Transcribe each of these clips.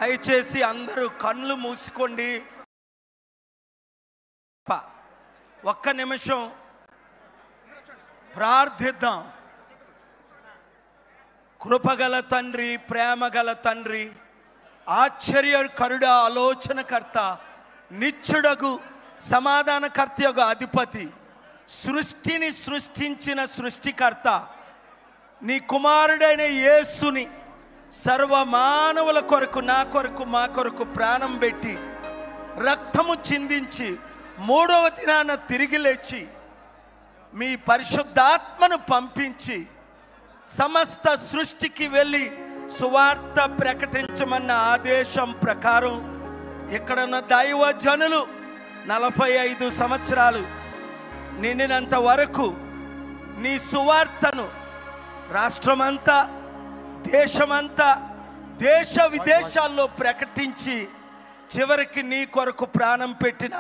దయచేసి అందరూ కళ్ళు మూసుకోండి. ఒక్క నిమిషం ప్రార్థిద్దాం. కృపగల తండ్రి, ప్రేమగల తండ్రి, ఆశ్చర్యకరుడ, ఆలోచనకర్త, నిత్యుడగు సమాధానకర్త యొక్క అధిపతి, సృష్టిని సృష్టించిన సృష్టికర్త, నీ కుమారుడైన యేసుని సర్వమానవుల కొరకు, నా కొరకు, మా కొరకు ప్రాణం పెట్టి రక్తము చిందించి 3వ దినాన తిరిగి లేచి మీ పరిశుద్ధాత్మను పంపించి సమస్త సృష్టికి వెళ్ళి సువార్త ప్రకటించమన్న ఆదేశం ప్రకారం ఇక్కడున్న దైవ జనులు 45 సంవత్సరాలు నిండినంత వరకు నీ సువార్తను రాష్ట్రమంతా, దేశమంతా, దేశ విదేశాల్లో ప్రకటించి చివరికి నీ కొరకు ప్రాణం పెట్టిన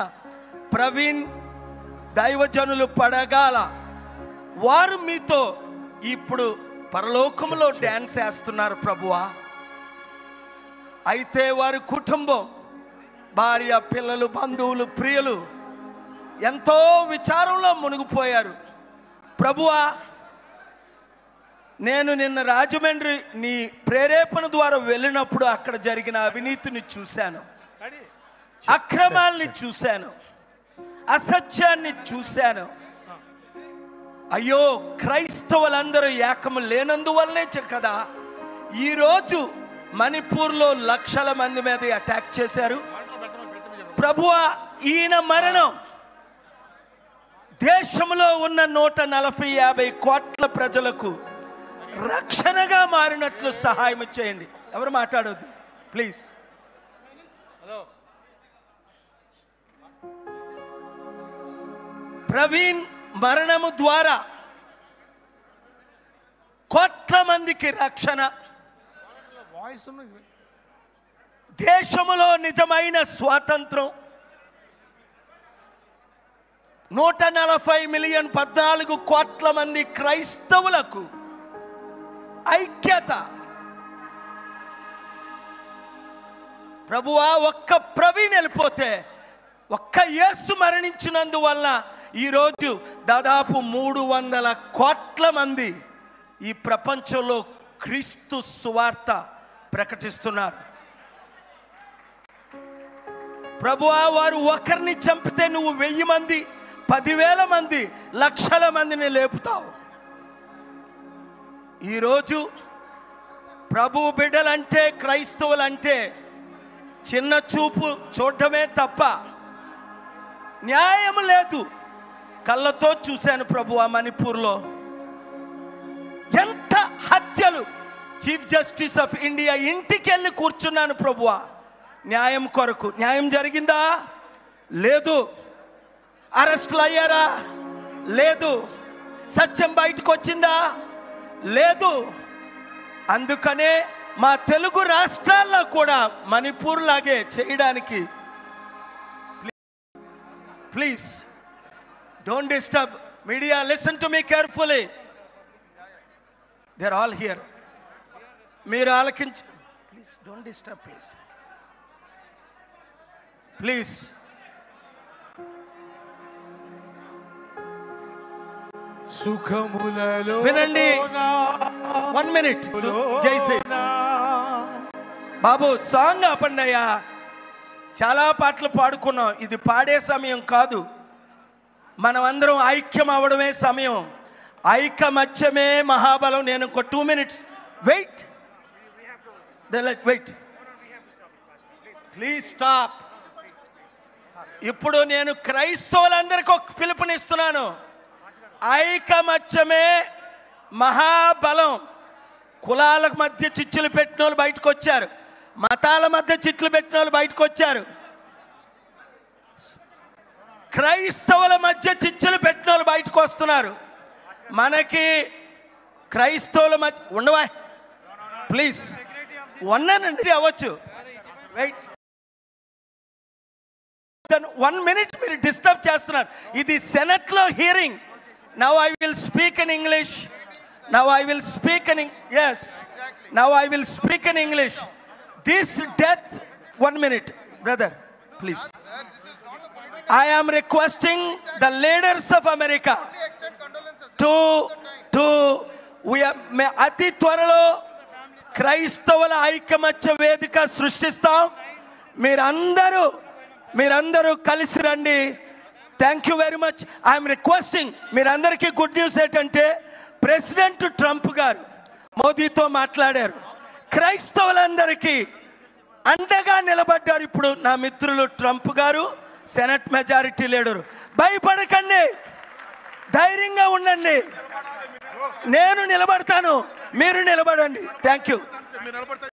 ప్రవీణ్ దైవజనులు పడగాల వారు మీతో ఇప్పుడు పరలోకంలో డ్యాన్స్ వేస్తున్నారు ప్రభువా. అయితే వారి కుటుంబం, భార్య, పిల్లలు, బంధువులు, ప్రియులు ఎంతో విచారంలో మునిగిపోయారు ప్రభువా. నేను నిన్న రాజమండ్రి నీ ప్రేరేపణ ద్వారా వెళ్ళినప్పుడు అక్కడ జరిగిన అవినీతిని చూశాను, అక్రమాల్ని చూశాను, అసత్యాన్ని చూశాను. అయ్యో, క్రైస్తవులందరూ ఏకము లేనందువల్లనే కదా ఈరోజు మణిపూర్లో లక్షల మంది మీద అటాక్ చేశారు ప్రభువా. ఈయన మరణం దేశంలో ఉన్న 140-50 కోట్ల ప్రజలకు రక్షణగా మారినట్లు సహాయం చేయండి. ఎవరు మాట్లాడొద్దు ప్లీజ్. ప్రవీణ్ మరణము ద్వారా కోట్ల మందికి రక్షణ, దేశములో నిజమైన స్వాతంత్రం, 140 మిలియన్ 14 కోట్ల మంది క్రైస్తవులకు ఐక్యత. ప్రభువా, ఒక్క ప్రవీణ్ వెళ్ళిపోతే, ఒక్క యేసు మరణించినందువల్ల ఈరోజు దాదాపు 300 కోట్ల మంది ఈ ప్రపంచంలో క్రీస్తు సువార్త ప్రకటిస్తున్నారు ప్రభువా. వారు ఒకరిని చంపితే నువ్వు 1000 మంది, 10,000 మంది, లక్షల మందిని లేపుతావు. ఈరోజు ప్రభు బిడ్డలంటే, క్రైస్తవులంటే చిన్న చూపు చూడటమే తప్ప న్యాయం లేదు. కళ్ళతో చూశాను ప్రభువా, మణిపూర్లో ఎంత హత్యలు. చీఫ్ జస్టిస్ ఆఫ్ ఇండియా ఇంటికి వెళ్ళి కూర్చున్నాను ప్రభువా న్యాయం కొరకు. న్యాయం జరిగిందా? లేదు. అరెస్టులు అయ్యారా? లేదు. సత్యం బయటకు వచ్చిందా? లేదు. అందుకనే మా తెలుగు రాష్ట్రాల్లో కూడా మణిపూర్ లాగే చేయడానికి please don't disturb media. Listen to me carefully. They're all here. మీరు ఆలకించు. Please don't disturb, please. Please. సుఖములలో వినండి. 1 minute. జై శ్రీ బాబు, సాంగ్ ఆపండి అయ్యా. చాలా పాటలు పాడుకున్నాం, ఇది పాడే సమయం కాదు. మనం అందరం ఐక్యం అవడమే సమయం. ఐకమత్యమే మహాబలం. నేను ఒక 2 minutes wait. Wait please stop. ఇప్పుడు నేను క్రైస్తవులందరికీ ఒక పిలుపునిస్తున్నాను. ఐకమత్యమే మహాబలం. కులాల మధ్య చిచ్చులు పెట్టిన వాళ్ళు బయటకు వచ్చారు, మతాల మధ్య చిట్లు పెట్టిన వాళ్ళు బయటకు వచ్చారు, క్రైస్తవుల మధ్య చిచ్చులు పెట్టిన వాళ్ళు బయటకు వస్తున్నారు. మనకి క్రైస్తవుల మధ్య ఉండవా ప్లీజ్. 1 అవ్వచ్చు. వెయిట్ 1 minute మీరు డిస్టర్బ్ చేస్తున్నారు. ఇది సెనెట్లో hearing. Now I will speak in English. Now I will speak in English. this death, 1 minute, brother, please. I am requesting the leaders of America to అతి త్వరలో క్రైస్తవుల ఐకమత్య వేదిక సృష్టిస్తాం. మీరందరూ కలిసి రండి. Thank you very much. I'm requesting, మీరందరికీ good news ఏంటంటే president Trump గారు మోదీతో మాట్లాడారు, క్రైస్తవులందరికీ అండగా నిలబడ్డారు. ఇప్పుడు నా మిత్రులు ట్రంప్ గారు, సెనెట్ మెజారిటీ లీడరు. భయపడకండి, ధైర్యంగా ఉండండి. నేను నిలబడతాను, మీరు నిలబడండి. Thank you.